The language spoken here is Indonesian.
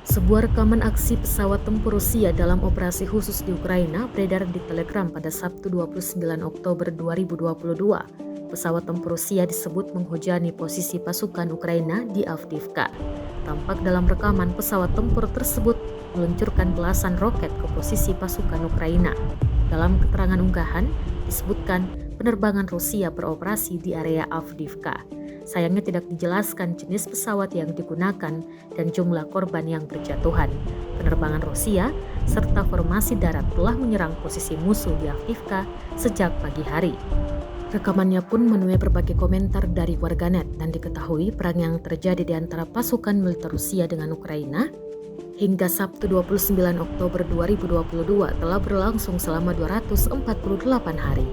Sebuah rekaman aksi pesawat tempur Rusia dalam operasi khusus di Ukraina beredar di Telegram pada Sabtu 29 Oktober 2022. Pesawat tempur Rusia disebut menghujani posisi pasukan Ukraina di Avdiivka. Tampak dalam rekaman pesawat tempur tersebut meluncurkan belasan roket ke posisi pasukan Ukraina. Dalam keterangan unggahan, disebutkan penerbangan Rusia beroperasi di area Avdiivka. Sayangnya tidak dijelaskan jenis pesawat yang digunakan dan jumlah korban yang berjatuhan. Penerbangan Rusia serta formasi darat telah menyerang posisi musuh di Avdiivka sejak pagi hari. Rekamannya pun menuai berbagai komentar dari warganet dan diketahui perang yang terjadi di antara pasukan militer Rusia dengan Ukraina hingga Sabtu 29 Oktober 2022 telah berlangsung selama 248 hari.